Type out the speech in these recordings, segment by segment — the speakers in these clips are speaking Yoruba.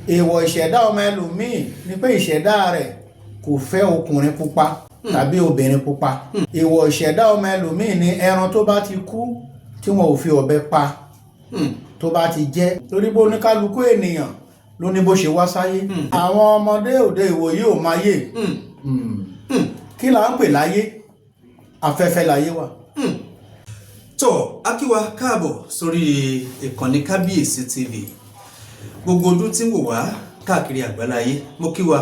èèwọ̀ ìṣẹ̀dá ọmọ ẹlòmíì ni pé ìṣẹ̀dá rẹ̀ kò fẹ́ ọkùnrin pupa tàbí obìnrin pupa. èèwọ̀ ìṣẹ̀dá ọmọ ẹlòmíì ni ẹran tó bá ti kú tí wọn ò fi ọ̀bẹ pa tó bá ti jẹ, torí bó oníkálukú ènìyàn ló ní bó ṣe wá sáyé. àwọn ọmọdé òde ìwòyí ò máyé. kí là ń pè láyé? afẹ́fẹ́ láyé wà. tó akíwa káàbọ̀ sórí ìkànnì Kábíyèsí TV. gbogbo ojú tí ń wò wá káàkiri àgbáláyé, mo kí wa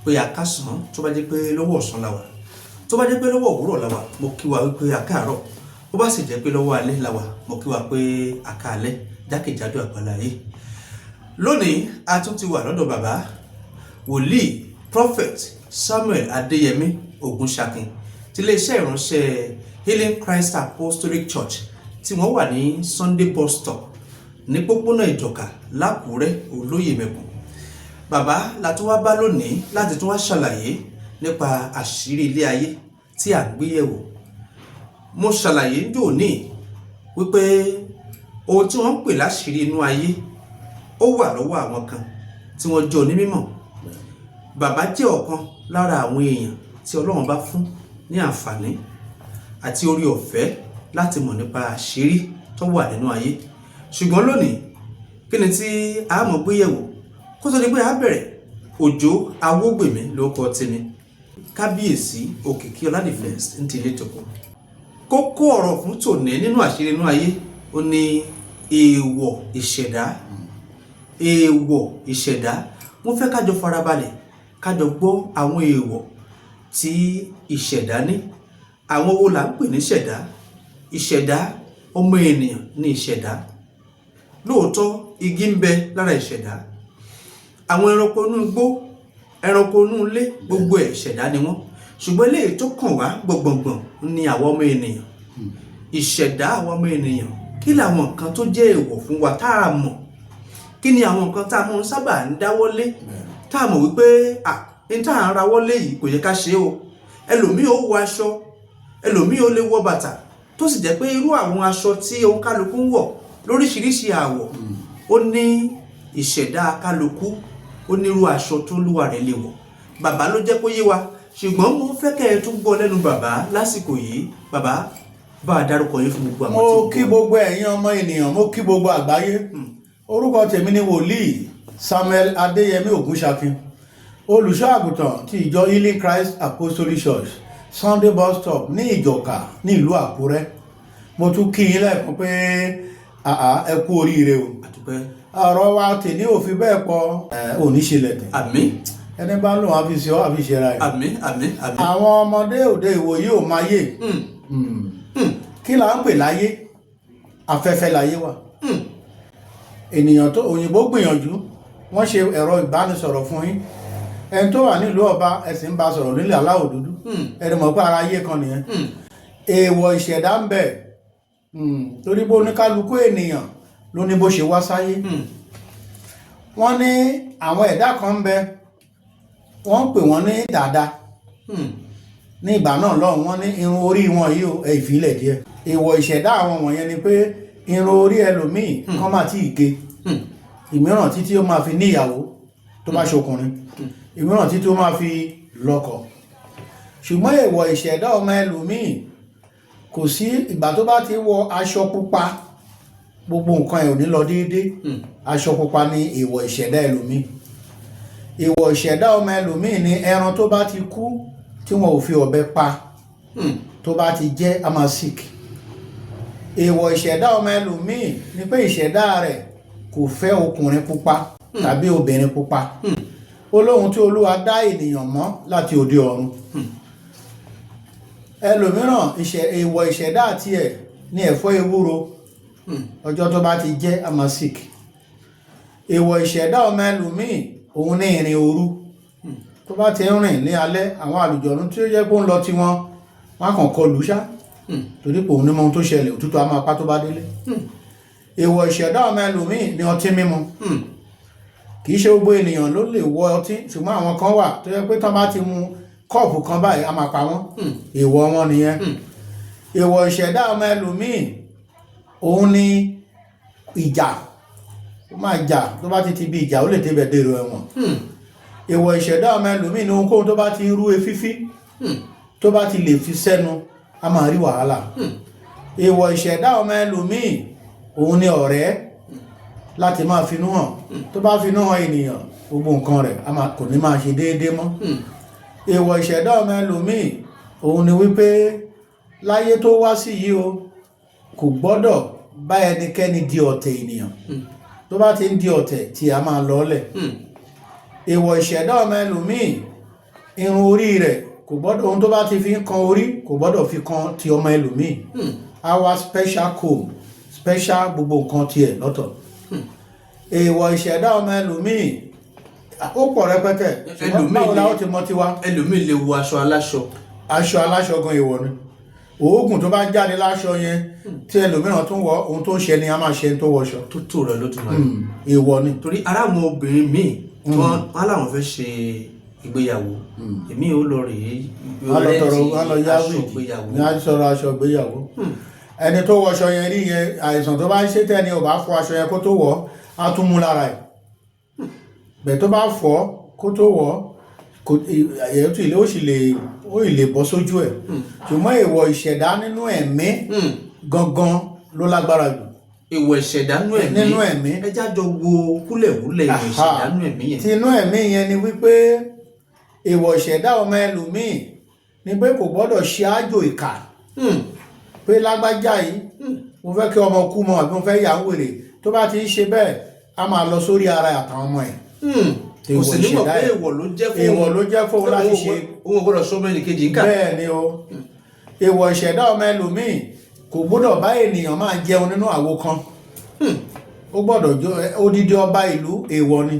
pé àkásán tó bá jẹ́ pé lọ́wọ́ ọ̀sán la wà, tó bá jẹ́ pé lọ́wọ́ òwúrọ̀ la wà, mo kí wa wípé àkáàrọ̀, bó bá sì jẹ́ pé lọ́wọ́ alẹ́ la wà, mo kí wa pé àkáàlẹ́ jákèjádò àgbáláyé. lónìí a tún ti wà lọ́dọ̀ bàbá wòlíì prophet Samuel Adéyẹmí Ògúnṣakin ti iléeṣẹ́ ìránṣẹ́ Healing Christ Apostolic Church tí wọ́n wà ní Sunday bus stop ní pópónà Ìjọ̀ká lákùúrẹ́ olóyè mẹ́kùn. bàbá la tún wá bá lónìí láti tún wá ṣàlàyé nípa àṣírí ilé ayé tí à ń gbé yẹ̀wò. mo ṣàlàyé jò ní wípé ohun tí wọ́n ń pè láṣírí inú ayé ó wà lọ́wọ́ àwọn kan tí wọ́n jẹ́ onímọ̀. bàbá jẹ́ ọ̀kan lára àwọn èèyàn tí Ọlọ́run bá fún ní àǹfààní àti orí ọ̀fẹ́ láti mọ̀ nípa àṣírí tó wà nínú ayé. ṣùgbọ́n lónìí kí ni tí a mọ̀ gbé yẹ̀wò kó tó di pé a bẹ̀rẹ̀? Òjó Awógbèmí ló kọ tèmi, Kábíyèsí Òkìkí Ọládìfẹ́ǹsì ń tilé tòkó. kókó ọ̀rọ̀ fún tòní nínú àṣírí inú ayé ó ní èèwọ̀ ìṣẹ̀dá. èèwọ̀ ìṣẹ̀dá. mo fẹ́ kájọ farabalẹ̀ kájọ gbọ́ àwọn èèwọ̀ tí ìṣẹ̀dá ní. àwọn wo là ń pè ní ìṣẹ̀dá? ìṣẹ̀dá ọmọ ènìyàn ní ìṣẹ̀dá. lóòótọ́ igi ń bẹ lára ìṣẹ̀dá, àwọn ẹranko inú igbó, ẹranko inú ilé, gbogbo ẹ̀ ìṣẹ̀dá ni wọ́n. ṣùgbọ́n eléyìí tó kàn wá gbọ̀ngbọ̀ngbọ̀n ni àwọn ọmọ ènìyàn. ìṣẹ̀dá àwọn ọmọ ènìyàn, kí làwọn nǹkan tó jẹ́ èèwọ̀ fún wa tá a mọ̀? kí ni àwọn nǹkan tá a mọ̀ sábà ń dáwọ́lé tá a mọ̀ wípé ní tá à ń rawọ́lé yìí kò yẹ ká ṣe o? ẹlòmíì ó wọ aṣọ, ẹlòmíì ó lè wọ bàtà, tó sì jẹ́ pé irú àwọn aṣọ tí òun kálukú ń wọ̀ lóríṣiríṣi àwọ̀, ó ní ìṣẹ̀dá kálukú, ó ní irú aṣọ tó lúwa rẹ̀ lè wọ̀. bàbá ló jẹ́ kó yé wa, ṣùgbọ́n mo fẹ́ kẹ́ ẹ tún gbọ́ lẹ́nu bàbá lásìkò yìí. bàbá bá a dárúkọ yín fún gbogbo àwọn tí ó gbọ́. mo kí gbogbo ẹ̀yin ọmọ ènìyàn, mo kí gbogbo àgbáyé. orúkọ tèmi ni wòlíì Samuel Adéyẹmí Ògúnṣakin, olùṣọ́ àgùntàn ti ìjọ Healing Christ Apostolic Church Sunday bus stop ní Ìjọ̀ká ní ìlú Àkúrẹ́. mo tún kí yín lẹ́ẹ̀kan pé ẹ kú oríire o. ọ̀rọ̀ wa tèmi ò fi bẹ́ẹ̀ pọ̀ oníṣẹ̀lẹ̀ tẹ̀. àmín. ẹni bá lòun àfi ṣe ọ́ àfi ṣe ra ẹ̀. àmín àmín àmín. àwọn ọmọdé òde ìwòyí ò máyé. kí là ń pè láyé? afẹ́fẹ́ láyé wà. ènìyàn tó òyìnbó gbìyànjú, wọ́n ṣe ẹ̀rọ ìbánisọ̀rọ̀ fún yín. ẹni tó wà nílùú ọba ẹ̀sìn ń bá sọ̀rọ̀ nílẹ̀ aláwọ̀ dúdú, ẹni mọ̀ pé ara ayé kan nìyẹn. èèwọ̀ ìṣẹ̀dá ń bẹ, torí bó oníkálukú ènìyàn ló ní bó ṣe wá sáyé. wọ́n ní àwọn ẹ̀dá kan ń bẹ, wọ́n ń pè wọ́n ní dàda. ní ìgbà náà lọ́hùn, wọ́n ní irun orí wọn yìí ó ìfilẹ̀ díẹ̀. èèwọ̀ ìṣẹ̀dá àwọn wọ̀nyẹn ni pé irun orí ẹlòmíì kán máa tí ì ge, ìmíràn títí ó máa fi níyàwó tó bá ṣokùnrin, ìmíràn títí ó máa fi lọ́kọ. ṣùgbọ́n èèwọ̀ ìṣẹ̀dá ọmọ ẹlòmíì kò sí ìgbà tó bá ti wọ aṣọ pupa, gbogbo nǹkan ẹ̀ ò ní lọ déédéé. aṣọ pupa ni èèwọ̀ ìṣẹ̀dá ẹlòmíì. èèwọ̀ ìṣẹ̀dá ọmọ ẹlòmíì ni ẹran tó bá ti kú tí wọn ò fi ọ̀bẹ pa tó bá ti jẹ́ a máa sick. èèwọ̀ ìṣẹ̀dá ọmọ ẹlòmíì ni pé ìṣẹ̀dá rẹ̀ kò fẹ́ ọkùnrin pupa tàbí obìnrin pupa. ó lóhun tí Olúwa dá ènìyàn mọ́ láti òde ọ̀run. ẹlòmíràn èèwọ̀ ìṣẹ̀dá àti ẹ̀ ní ẹ̀fọ́ ewúro, ọjọ́ tó bá ti jẹ́ a máa sick. èèwọ̀ ìṣẹ̀dá ọmọ ẹlòmíì òun ní ìrìn òru. tó bá ti ń rìn ní alẹ́, àwọn àlùjọ̀nú tí ó jẹ́ pé ó ń lọ tí wọ́n kàn kọlù ṣá, torí pé òun ní mọ ohun tó ṣẹlẹ̀, òtútù á máa pa tó bá délé. èèwọ̀ ìṣẹ̀dá ọmọ ẹlòmíì ní ọtí mímu. kì í ṣe gbogbo ènìyàn ló lè wọ ọtí, ṣùgbọ́n àwọn kan wà tó yẹ pé tán bá ti mu kọ́ọ̀pù kan báyìí á máa pa wọ́n. èèwọ̀ wọn nìyẹn. èèwọ̀ ìṣẹ̀dá ọmọ ẹlòmíì òun ni ìjà. ó máa jà tó bá ti bí ìjà ó lè tẹ́bẹ̀ dèrò ẹ̀wọ̀n. Èèwọ̀ ìṣẹ̀dá ọmọ ẹlòmíì ní ohunkóhun tó bá ti ń rú efífí tó bá ti lè fi sẹ́nu a máa rí wàhálà. Èèwọ̀ ìṣẹ̀dá ọmọ ẹlòmíì òun ni ọ̀rẹ́ láti máa finú hàn, tó bá finú hàn ènìyàn gbogbo nǹkan rẹ̀ kò ní máa ṣe déédéé mọ́. Èèwọ̀ ìṣẹ̀dá ọmọ ẹlòmíì òun ni wípé láyé tó wá sí yìí o kò gbọ́dọ̀ bá ẹnikẹ́ni di ọ̀tẹ̀ ènìyàn, tó bá ti ń di ọ̀tẹ̀ tí a máa lọ́ọ́lẹ̀. Èèwọ̀ ìṣẹ̀dá ọmọ ẹlòmíì irun orí rẹ̀ kò gbọ́dọ̀, ohun tó bá ti fi ń kan orí kò gbọ́dọ̀ fi kan ti ọmọ ẹlòmíì. Our special comb, special gbogbo nǹkan tiẹ̀ lọ́tọ̀. Èèwọ̀ ìṣẹ̀dá ọmọ ẹlòmíì ó pọ̀ rẹpẹtẹ, ṣùgbọ́n báwo la ó ti mọ tiwa. Ẹlòmíì lè wọ aṣọ aláṣọ. Aṣọ aláṣọ gan èèwọ̀ ni. Òógùn tó bá jáde láṣọ yẹn tí ẹlòmíràn tún wọ, ohun tó ń ṣe ni a máa ṣe tó wọṣọ. Tó tó rẹ̀ ló tún máa rí. Èèwọ̀ ni. Torí ara àwọn obìnrin míì wọ́n láwọn fẹ́ ṣe ìgbéyàwó, èmi ò lọ rèé aṣọ ìgbéyàwó. Ní àṣọrọ aṣọ ìgbéyàwó. Ẹni tó wọṣọ yẹn rí yẹn, àìsàn tó bá ń ṣe tẹ́ni ò bá fọ aṣọ yẹn kó tó wọ̀ á tún mú lára ẹ̀. Bẹ̀ tó bá fọ̀ kó tó wọ̀ ẹ̀yẹ́tù ilé ó lè bọ́ sójú ẹ̀. Ṣùgbọ́n èèwọ̀ ìṣẹ̀dá nínú ẹ̀mí gangan ló lágbára jù. Èèwọ̀ ìṣẹ̀dá nínú ẹ̀mí. Ẹ jájọ wo kúlẹ̀wúlẹ̀ èèwọ̀ ìṣẹ̀dá nínú ẹ̀mí yẹn. Tinú ẹ̀mí yẹn ni wípé èèwọ̀ ìṣẹ̀dá ọmọ ẹlòmíì ni pé kò gbọ́dọ̀ ṣe àjò ìkà. Pé lágbájá yìí mo fẹ́ kí ọmọ kú mọ́ àbí mo fẹ́ yà ń wèrè, tó bá ti ń ṣe bẹ́ẹ̀ a máa lọ sórí ara àtàwọn ọmọ ẹ̀. Kò sì nímọ̀ pé èèwọ̀ ló jẹ́ fóun láti ṣe. Òun ò gbọ́dọ̀ sọ́mọ́ ẹnì kejì ń kà. Bẹ́ẹ̀ ni o. Èèwọ̀ ìṣẹ̀dá ọmọ ẹlòmíì kò gbọ́dọ̀ bá ènìyàn máa jẹun nínú àwo kan. Ó gbọ́dọ̀ odidi ọba ìlú èèwọ̀ ni.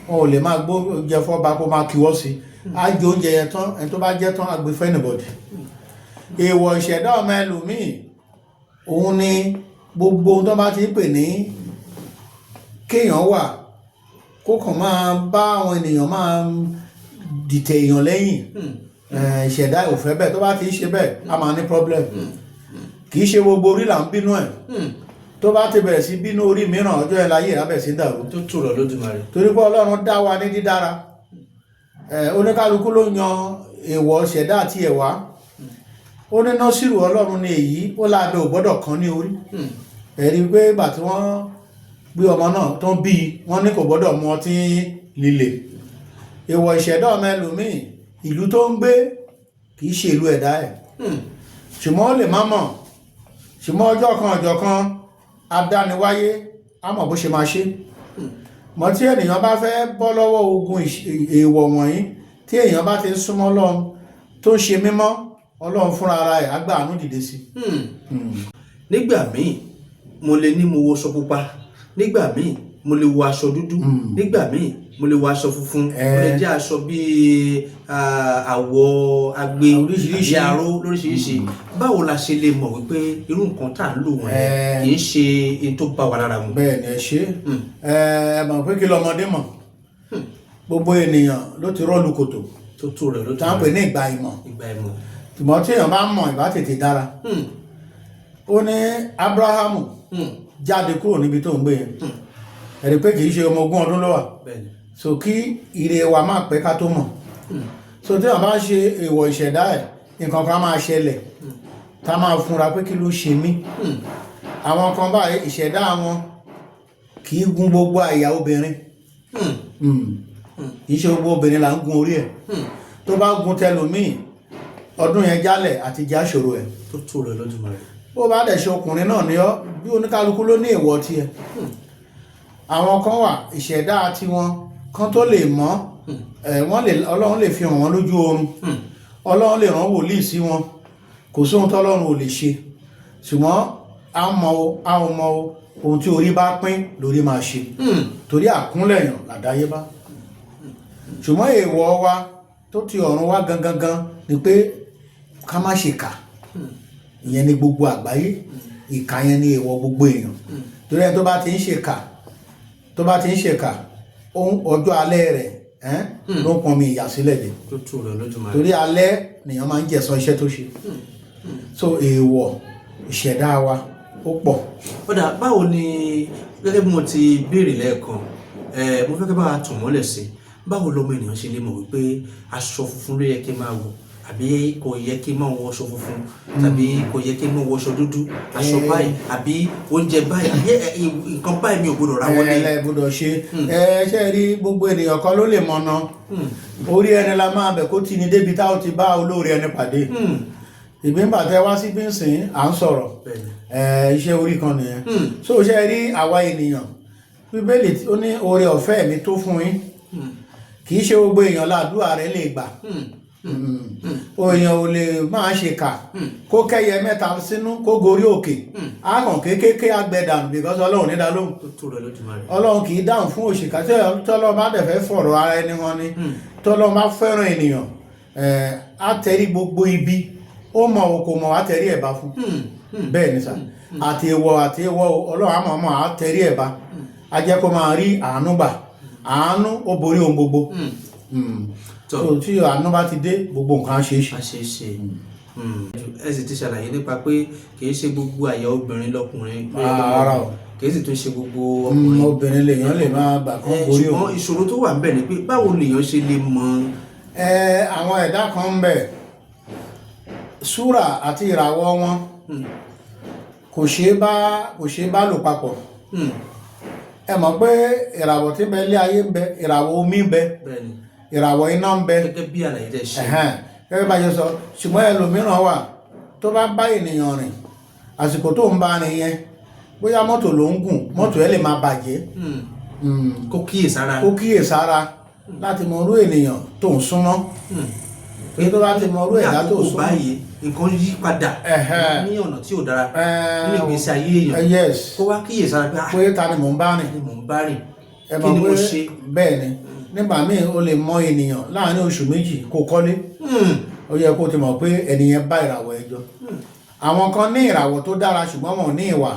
Wọn ò lè máa gbó oúnjẹ fọ́ba kó máa kíwọ́ sí. Á jẹ oúnjẹ yẹn tán, ẹni tó bá jẹ tán á gbé fún anybody. Èèwọ̀ ìṣẹ̀dá ọmọ ẹlòmíì òun ni gbogbo ohun tó bá ti pè ní kéèyàn wà kó kàn máa bá àwọn ènìyàn máa dìtẹ̀ èèyàn lẹ́yìn. Ìṣẹ̀dá ò fẹ́ bẹ́ẹ̀, tó bá ti ṣe bẹ́ẹ̀ a máa ní problem. Kì í ṣe gbogbo orí là ń bínú ẹ̀. Tó bá ti bẹ̀rẹ̀ sí bínú orí mìíràn ọjọ́ ẹ̀ láyé ìrábẹ̀ sí dàrú. Tó tù rọ̀ Olódùmarè. Torí pé Ọlọ́run dá wa ní dídára. Oníkálukú ló yan èèwọ̀ ìṣẹ̀dá àti ẹ̀wá. Ó ní Násírù Ọlọ́run ní èyí, ó lábẹ́ ò gbọ́dọ̀ kan ní orí. Ẹ̀rí pé ìgbà tí wọ́n gbé ọmọ náà tó ń bí wọ́n ní kò gbọ́dọ̀ mu ọtí líle. Èèwọ̀ ìṣẹ̀dá ọmọ ẹlòmíì ìlú tó ń gbé kì í ṣe ìlú ẹ̀dá ẹ̀. Ṣùgbọ́n ó lè má mọ̀. Ṣùgbọ́n ọjọ́ kan adániwáyé á mọ̀ bó ṣe máa ṣe. Mọ̀ tí ènìyàn bá fẹ́ bọ́ lọ́wọ́ ogun èèwọ̀ wọ̀nyí, tí èèyàn bá ti súnmọ́ Ọlọ́run tó ṣe mímọ́, Ọlọ́run fúnra ara ẹ̀ á gbà àánú dìde sí. Nígbà míì mo lè ní mo wọṣọ pupa, nígbà míì mo lè wọ aṣọ dúdú, nígbà míì mo lè wọ aṣọ funfun, ó lè jẹ́ aṣọ bíi àwọ̀ agbe àbí aró lóríṣiríṣi. Báwo la ṣe lè mọ̀ wípé irú nǹkan tá à ń lò wọ̀nyí kì í ṣe ohun tó bá wa lára mu? Bẹ́ẹ̀ ni ẹ ṣe mọ̀ pé kí lọmọdé mọ̀, gbogbo ènìyàn ló ti rọ́ọ̀lù kòtò tó tó rẹ̀ ló tá à ń pè ní ìgbà ìmọ̀. Ṣùgbọ́n tí èèyàn bá mọ̀ ìbá tètè dára. Ó ní Ábúráhámù jáde kúrò níbi tó ń gbé yẹn. Ẹ̀rí pé kì í ṣe ọmọ 20 ọdún ló wà. So kí ire wa máa pẹ́ ká tó mọ̀. So tí wọ́n bá ṣe èèwọ̀ ìṣẹ̀dá ẹ̀, nǹkan kan máa ṣẹlẹ̀ tá máa fúnra pé kí ló ṣe mí. Àwọn kan báyìí ìṣẹ̀dá wọn kì í gun gbogbo àyà obìnrin. Kì í ṣe gbogbo obìnrin là ń gun orí ẹ̀. Tó bá gun tẹlòmíì ọdún yẹn jálẹ̀ àti já ṣòro ẹ̀. Tó tó rẹ̀ Olódùmarè. Bó bá dẹ̀ ṣe ọkùnrin náà ní ọ́, bí oníkálukú ló ní èèwọ̀ tiẹ̀. Àwọn kan wà ìṣẹ̀dá tiwọn kan tó lè mọ̀, Ọlọ́run lè fi hàn wọ́n lójú oorun. Ọlọ́run lè rán wòlíì sí wọn. Kò sóhun tọ́lọ́run ò lè ṣe. Ṣùgbọ́n a ò mọ ohun tí orí bá pín lórí máa ṣe. Torí àkúnlẹ̀yàn làdáyébá. Ṣùgbọ́n èèwọ̀ wa tó ti ọ̀run wá gangan ni pé ká má ṣe kà. Ìyẹn ni gbogbo àgbáyé. Ìkà yẹn ni èèwọ̀ gbogbo èèyàn. Torí ẹni tó bá ti ń ṣe kà, ọjọ́ alẹ́ rẹ̀ ló ń pọnmi ìyà sílẹ̀ dé. Torí alẹ́ nìyàn máa ń jẹ̀san iṣẹ́ tó ṣe. So èèwọ̀ ìṣẹ̀dá wa ó pọ̀. Ọ̀dà báwo ni gẹ́gẹ́ bí mo ti béèrè lẹ́ẹ̀kan mo fẹ́ kí bá a tún mọ́lẹ̀ sí báwo lọ́mọ ènìyàn ṣe lè mọ̀ wípé aṣọ funfun ló yẹ kí n máa wọ̀ àbí kò yẹ kí n máa wọ aṣọ funfun tàbí kò yẹ kí n máa wọ aṣọ dúdú aṣọ báyìí àbí oúnjẹ báyìí àbí nǹkan báyìí mi ò gbọdọ̀ ra wọlé. ẹ gbọ́dọ̀ ṣe ṣe rí gbogbo ènìyàn kan ló lè mọ̀nà orí ẹni la máa bẹ̀ kó tì ní débi tá ó ti bá olóore ẹni pàdé ìbínbàtẹ wá sí bí ń sìn à ń sọ̀rọ̀ iṣẹ́ orí kan nìyẹn so ṣe rí àwa ènìyàn bíbélì ó ní oore ọ̀fẹ́ mi tó fún yín kì í ṣe gbogbo èèyàn ládùúrà rẹ lè gbà èèyàn ò lè máa ṣe kà kó kẹ́yẹ mẹ́ta sínú kó gorí òkè àkàn kékeré agbẹ̀dànù because ọlọ́run ní dá lóhùn ọlọ́run kì í dáhùn fún òṣìkà tí tọ́lọ́ bá dẹ̀ fẹ́ fọ̀rọ̀ ara ẹni wọn ni tọ́lọ́ bá fẹ́ràn ènìyàn á tẹrí gbogbo ibi ó mọ̀ o kò mọ̀ á tẹrí ẹ̀bá fún bẹ́ẹ̀ ni sà àti èèwọ̀ ọlọ́run àmọ́ ọmọ á tẹrí ẹ̀bá á jẹ́ kó máa rí àánú gbà àánú ó borí ohun gbogbo tí àánú bá ti dé gbogbo nǹkan á ṣe é ṣe. ẹ sì ti ṣàlàyé nípa pé kì í ṣe gbogbo àyà obìnrin lọkùnrin ara o kì í sì tún ṣe gbogbo ọkùnrin obìnrin lèèyàn lè máa gbà kán borí o. ṣùgbọ́n ìṣòro tó wà ń bẹ̀ ni pé báwo lèèyàn ṣe lè mọ. àwọn ẹ̀dá kan ń bẹ súrà àti ìràwọ̀ wọn kò ṣeé bá lò papọ̀ ẹ mọ̀ pé ìràwọ̀ tí ń bẹ ilé ayé ń bẹ ìràwọ̀ omi ń bẹ ìràwọ̀ iná ń bẹ gẹ́gẹ́ bí àlàyé tẹ́ ṣe gẹ́gẹ́ bá ṣe sọ ṣùgbọ́n ẹlòmíràn wà tó bá bá ènìyàn rìn àsìkò tó ń bá rìn yẹn bóyá mọ́tò ló ń gùn mọ́tò ẹ lè máa bàjẹ́ kó kíyèsára láti mọ irú ènìyàn tó ń súnmọ́ pé tó bá ti mọ irú ẹ̀dá tó súnmọ́ báyìí nǹkan yí padà ní ọ̀nà tí ò dára nínú ìgbésí ayé èèyàn kó wá kíyèsára pé ta ni mò ń bá rìn kí ni mo ṣe. bẹ́ẹ̀ ni nígbà míì o lè mọ ènìyàn láàrin oṣù méjì kó kọ́lé ó yẹ kó ti mọ̀ pé ènìyàn bá ìràwọ̀ ẹjọ́ àwọn kan ní ìràwọ̀ tó dára ṣùgbọ́n wọn ò ní ìwà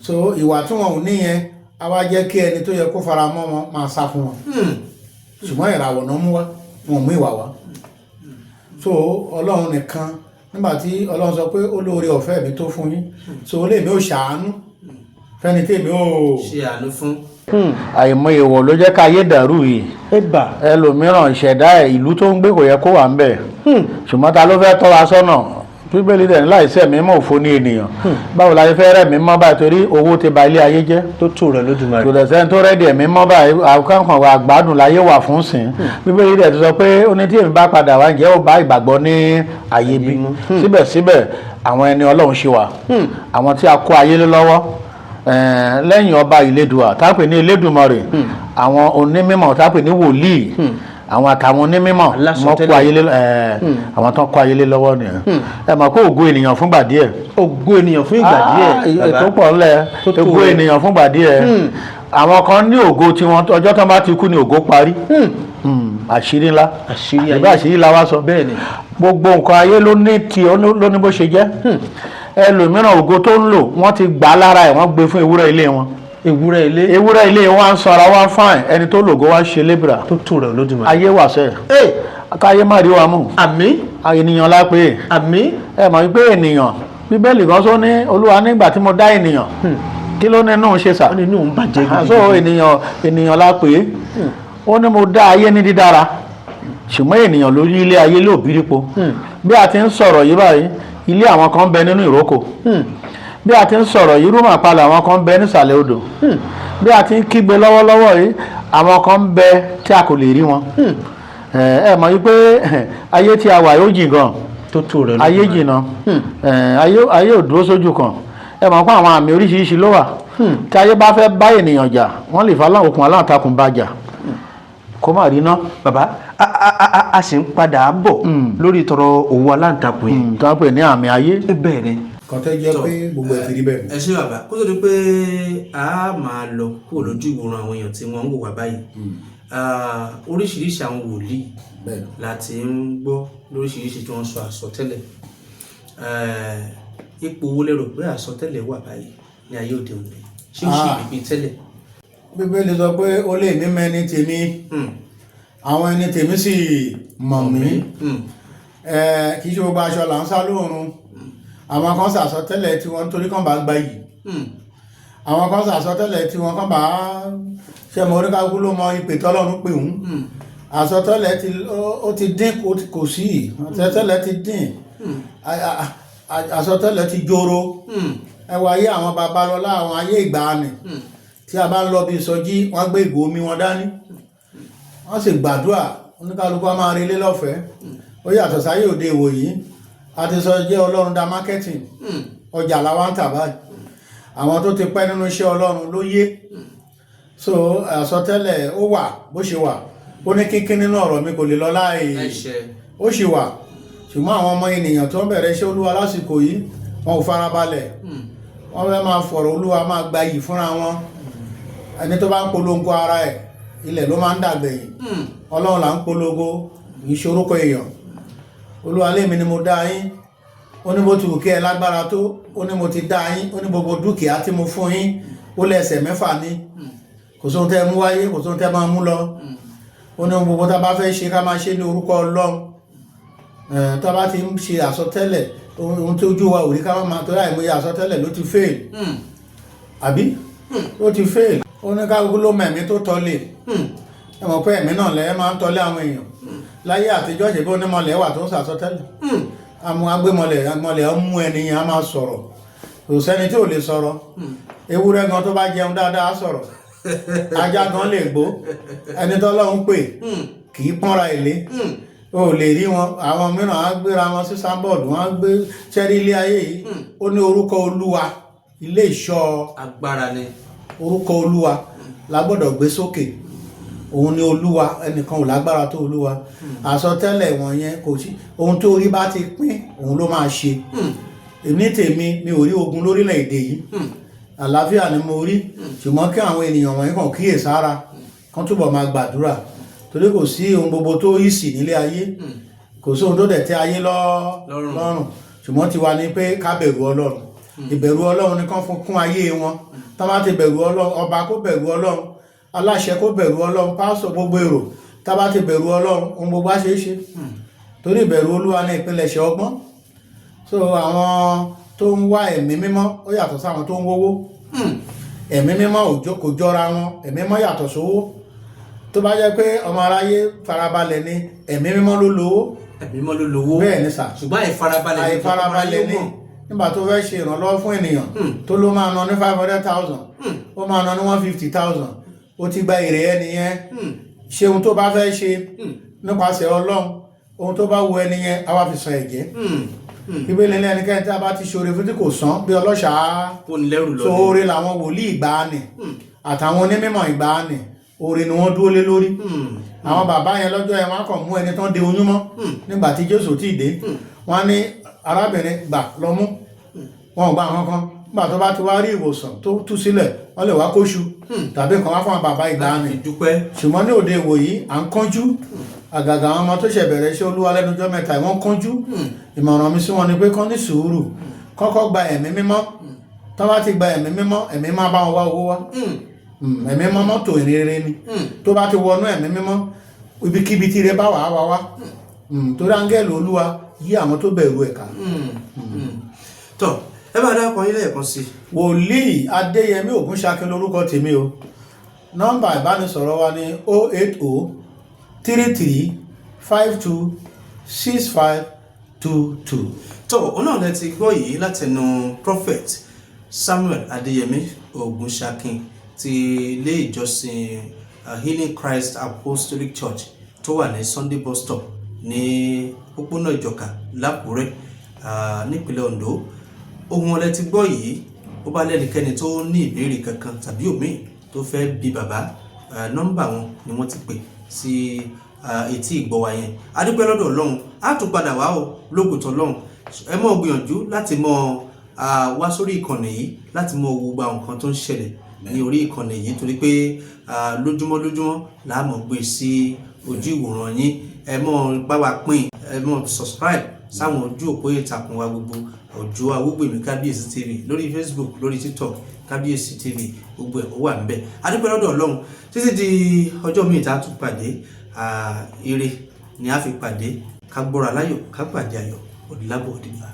so ìwà tí wọn ò ní yẹn á wá jẹ́ kí ẹni tó yẹ kó fara mọ́ wọn máa sá fún wọn ṣùgbọ́n ìràwọ̀ náà mú wá wọn ò mú ìwà wá so ọlọ́run nìkan nígbàtí ọlọ́run sọ pé olóore ọ̀fẹ́ mi tó fún yín so olè mi ò ṣàánú fẹ́ni tèmi ò ṣe àánú fún. àìmọ̀ èèwọ̀ ló jẹ́ ká ayé dàrú yìí ẹlòmíràn ìṣẹ̀dá ìlú tó ń gbé kò yẹ kó wà ń bẹ̀ ṣùgbọ́n ta ló fẹ́ tọ́ wa sọ́nà bíbélì dẹ̀ ní láìsẹ̀ mímọ́ òfo ní ènìyàn báwo la fẹ́ rẹ̀ mímọ́ báyìí torí owó ti ba ilé ayé jẹ́ tó tó rẹ̀ lójúmọ́ kò dẹ̀sẹ̀ tó rẹ̀ díẹ̀ mímọ́ báyìí àkànkàn àgbàdùn láyé wà fún sìn bíbélì dẹ̀ ti sọ pé ó ní tí èmi bá padà wá ǹjẹ́ ó bá ìgbàgbọ́ ní ayé bí síbẹ̀síbẹ̀ àwọn ẹni ọlọ́run ṣe wà àwọn tí a kó ayé lé lọ́wọ́ lẹ́yìn ọba ìlédùà tápè ní Elédùmarè àwọn onímọ̀ tápè ní wòlíì àwọn àtàwọn onímọ̀ àwọn tó kó ayé lé lọ́wọ́ nìyẹn ẹ mọ̀ pé ògo ènìyàn fúngbà díẹ̀ ògo ènìyàn fún ìgbà díẹ̀ tó pọ̀ ńlẹ̀ ògo ènìyàn fúngbà díẹ̀ àwọn kan ní ògo tiwọn ọjọ́ tó bá ti kú ni ògo parí àṣírí ńlá àṣírí ńlá wá sọ bẹ́ẹ̀ ni gbogbo nǹkan ayé ló ní bó ṣe jẹ́ ẹlòmíràn ògo tó ń lò wọ́n ti gbà lára ẹ̀ wọ́n gbé fún ewúrẹ́ ilé wọn ewúrẹ́ ilé wọn sọra wọn fáìn ẹni tó lògo wá ṣe lébìrà tó tó rẹ̀ lójúmọ́ ayé wà sẹ́ káyé má rí wa mú àmín ènìyàn lápé àmín ẹ mọ̀ wípé ènìyàn bíbélì kan sọ ní olúwa nígbà tí mo dá ènìyàn kí ló ní inú ṣe sà ó ní inú ń bàjẹ́ gidi so ènìyàn lápé ó ní mo dá ayé ní dídára ṣùgbọ́n ènìyàn ló rí ilé ayé lóòbírípo bí a ti ń sọ̀rọ̀ yìí báyìí ilé àwọn kan bẹ nínú ìrókò bí a ti ń sọ̀rọ̀ yìí rúmà palẹ̀ àwọn kan bẹ nísàlẹ̀ odò bí a ti ń kígbe lọ́wọ́lọ́wọ́ yìí àwọn kan bẹ tí a kò lè rí wọn ẹ mọ̀ wípé ayé tí a wà yóò jìn gan ayé jìnnà ayé ò dúró sójú kan ẹ mọ̀ pé àwọn àmì oríṣiríṣi ló wà tí ayé bá fẹ́ bá ènìyàn jà wọ́n lè fa okùn aláǹtakùn bá jà kó má rí ná. bàbá a sì ń padà bọ̀ lórí tọrọ òwò aláǹtakùn yìí. tó ń pè ní àmì ayé. bẹ́ẹ̀ ni. kọ́tẹ́ jẹ́ pé gbogbo ẹ̀ ti rí bẹ́ẹ̀. ẹ ṣé bàbá kó tó di pé a máa lọ kúrò lójú ìwòran àwọn èèyàn tí wọ́n ń wò wá báyìí oríṣiríṣi àwọn wòlíì láti ń gbọ́ lóríṣiríṣi tí wọ́n sọ àsọtẹ́lẹ̀ ipò wo lérò pé àsọtẹ́lẹ̀ wà báyìí ní ayé òde òní ṣé ó ṣì rí bíi tẹ́lẹ̀. bíbélì sọ pé ó lè ní mẹ́ni tèmi àwọn ẹni tèmi sì mọ̀ mí kì í ṣe gbogbo aṣọ là ń sá lóòrùn àwọn kan sàsọtẹ́lẹ̀ tí wọ́n nítorí kan bá gba yìí àwọn kan sàsọtẹ́lẹ̀ tí wọ́n kan bá ṣe mọ oníkàkú ló mọ ìpè tọ́lọ́run pè ń àsọtẹ́lẹ̀ ó ti dín kò sí àsọtẹ́lẹ̀ ti dín àsọtẹ́lẹ̀ ti joro ẹ wá ayé àwọn babalọ́lá àwọn ayé ìgbàanì tí a bá ń lọ bí ìsọjí wọ́n gbé ìgò omi wọn dání wọ́n sì gbàdúrà oníkàlùkù a máa relé lọ́fẹ̀ẹ́ ó yàtọ̀ sáyé òde ìwòyí a ti sọ jẹ́ ọlọ́run dá marketing ọjà làwọn ń tà báyìí àwọn tó ti pẹ́ nínú iṣẹ́ ọlọ́run ló yé so àsọtẹ́lẹ̀ ó wà bó ṣe wà ó ní kínkín nínú ọ̀rọ̀ mi kò lè lọ láì ó ṣì wà ṣùgbọ́n àwọn ọmọ ènìyàn tó ń bẹ̀rẹ̀ iṣẹ́ olúwa lásìkò yìí wọn ò farabalẹ̀ wọ́n fẹ́ máa fọ̀rọ̀ olúwa máa gba yìí fúnra wọn ẹni tó bá ń polongo ara ẹ̀ ilẹ̀ ló máa ń dàgbẹ̀yìn ọlọ́run là ń polongo ìṣorúkọ èèyàn olúwa lèmi ni mo dá yín ó ní bó ti wù kí ẹ lágbára tó ó ní mo ti dá yín ó ní gbogbo dúkìá tí mo fún yín ó lẹ́sẹ̀ mẹ́fà ní kò sóhun tẹ́ mú wáyé kò sóhun tẹ́ máa mú lọ ó ní gbogbo tá bá fẹ́ ṣe ká máa ṣe ní orúkọ ọlọ́run tá bá ti ń ṣe àsọtẹ́lẹ̀ ohun tí ojú wa ò rí ká máa torí àìmọye àsọtẹ́lẹ̀ ló ti fail àbí ló ti fail ó ní ká ló mẹ̀mí tó tọ́lé ẹ mọ̀ pé ẹ̀mí náà lẹ́yìn máa ń tọ́lé àwọn èèyàn láyé àtijọ́ ṣe bí onímọ̀lẹ̀ wà tó ń sàsọtẹ́lẹ̀ àmọ́ agbémọ̀lẹ̀ mọ̀lẹ̀ ń mú ẹni yẹn á máa sọ̀rọ̀ kò sẹ́ni tí ò lè sọ̀rọ̀ ewúrẹ́ gan tó bá jẹun dáadáa sọ̀rọ̀ ajá gan lè gbó ẹni tọ́lọ́run pè kì í pọ́nra ilé o lè rí wọn àwọn mìíràn á gbéra wọn sí sábọ̀dù wọn á gbé sẹ́rí ilé ayé yìí ó ní orúkọ olúwa ilé ìṣọ́ agbára ni orúkọ olúwa la gbọ́dọ̀ gbé sókè òun ni olúwa ẹnìkan ò lágbára tó olúwa àsọtẹ́lẹ̀ wọ̀nyẹn kò sí ohun tó rí bá ti pín òun ló máa ṣe èmi tèmi mi ò rí ogun lórílẹ̀‐èdè yìí àlàáfíà ni mo rí ṣùgbọ́n kí àwọn ènìyàn wọ̀nyí kàn kíyè sára kán túbọ̀ máa gbàdúrà torí kò sí ohun gbogbo tó yí sí nílé ayé kò sí ohun tó dẹ̀ tẹ́ ayé lọ́rùn ṣùgbọ́n ti wà ní pé ká bẹ̀rù ọlọ́run ìbẹ̀rù ọlọ́run ni kán fún kún ayé wọn tá bá ti bẹ̀rù ọlọ́run ọba kó bẹ̀rù ọlọ́run aláṣẹ kó bẹ̀rù ọlọ́run pásọ̀ gbogbo èrò tá bá ti bẹ̀rù ọlọ́run ohun gbogbo á ṣe é ṣe torí ìbẹ̀rù olúwa ní ìpilẹ̀ṣẹ̀ ọgbọ́n so àwọn tó ń wá ẹ̀mí mímọ́ ó yàtọ̀ sáwọn tó ń wówó ẹ̀mí mímọ́ kò jọra wọn ẹ̀mí mímọ́ yàtọ̀ sówó tó bá jẹ́ pé ọmọ aráyé farabalẹ̀ ni ẹ̀mí mímọ́ ló lówó ẹ̀mí mímọ́ ló lówó bẹ́ẹ̀ ni sà ṣùgbọ́n àìfarabalẹ̀ ni nígbà tó fẹ́ ṣe ìrànlọ́wọ́ fún ènìyàn tó ló máa ná ní 500,000 ó máa ná ní 150,000 ó ti gba èrè ẹni yẹn ṣe ohun tó bá fẹ́ ṣe nípasẹ̀ ọlọ́run ohun tó bá wu ẹni yẹn á wá fi san ẹ̀jẹ̀ ìbéèrè ní ẹnikẹ́ni tí a bá ti ṣoore fún tí kò san bí ọlọ́ṣàá so oore làwọn wòlíì ìgbàanì àtàwọn onímọ̀ ìgbàanì oore ni wọ́n dúró lé lórí àwọn bàbá yẹn lọ́jọ́ yẹn wọ́n kàn mú ẹni tán de oyún mọ́ nígbà tí Jésù tí ì dé wọ́n ní arábìnrin gbà lọ mú wọn ò gbà kankan nígbà tó bá ti wá rí ìwòsàn tó tú sílẹ̀ wọ́n lè wá kóṣù tàbí kan wá fún àwọn bàbá ìgbàanì ṣùgbọ́n ní òde ìwòyí à ń kánjú àgàgà àwọn ọmọ tó ṣẹ̀ bẹ̀rẹ̀ iṣẹ́ olúwa lẹ́nujọ́ mẹ́ta wọ́n kánjú ìmọ̀ràn mi sí wọn ni pé kán ní sùúrù kọ́kọ́ gba ẹ̀mí mímọ́ tó bá ti gba ẹ̀mí mímọ́ ẹ̀mí máa bá wọn wá owó wá ẹ̀mí mímọ́ mọ́tò ìrere ni tó bá ti wọnú ẹ̀mí mímọ́ ibikíbi tí ire bá wà á wá torí áńgẹ́lì olúwa yí àwọn tó bẹ̀rù ẹ̀ka. tọ́ ẹ bá dákọ̀ ilé ẹ̀kan sí. wòlíì adéyẹmí ògúnṣakin lórúkọ tèmi o nọ́mbà ìbánisọ̀rọ̀ wa ní 08033526522. tó òun náà lẹ ti gbọ́ yìí látẹnu prophet Samuel Adéyẹmí Ògúnṣakin ti ilé ìjọsìn Healing Christ Apostolic Church tó wà ní Sunday bus stop ní òpópónà Ìjọ̀ká l'Ákúrẹ́ nípínlẹ̀ Ondo. ohun ọlẹ́ ti gbọ́ yìí ó bá lẹ́nikẹ́ni tó ní ìbéèrè kankan tàbí òmíì tó fẹ́ bi bàbá nọ́mbà wọn ni wọ́n ti pè sí etí ìgbọ́ wa yẹn. a dúpẹ́ lọ́dọ̀ Ọlọ́run á tún padà wá o lógùtọ̀ Ọlọ́run ẹ mọ̀ gbìyànjú láti mọ̀ wá sórí ìkànnì yìí láti mọ̀ gbogbo àwọn nǹkan tó ń ṣẹlẹ̀ ní orí ìkànnì yìí torí pé lójúmọ́ la mọ̀ gbé sí ojú ìwòran yín ẹ mọ̀ bá wa pín ẹ mọ̀ subscribe sáwọn ojú òpó ìtàkùn wa gbogbo Òjó Awógbèmí Kábíyèsí TV lórí Facebook lórí TikTok Kábíyèsí TV gbogbo ẹ̀ ó wà níbẹ̀. a dúpẹ́ lọ́dọ̀ Ọlọ́run títí di ọjọ́ míì tá a tún pàdé ire ni a fi pàdé ká gbọ́ra láyọ̀ ká pàdé ayọ̀ òdìlábọ̀ òdìgbà.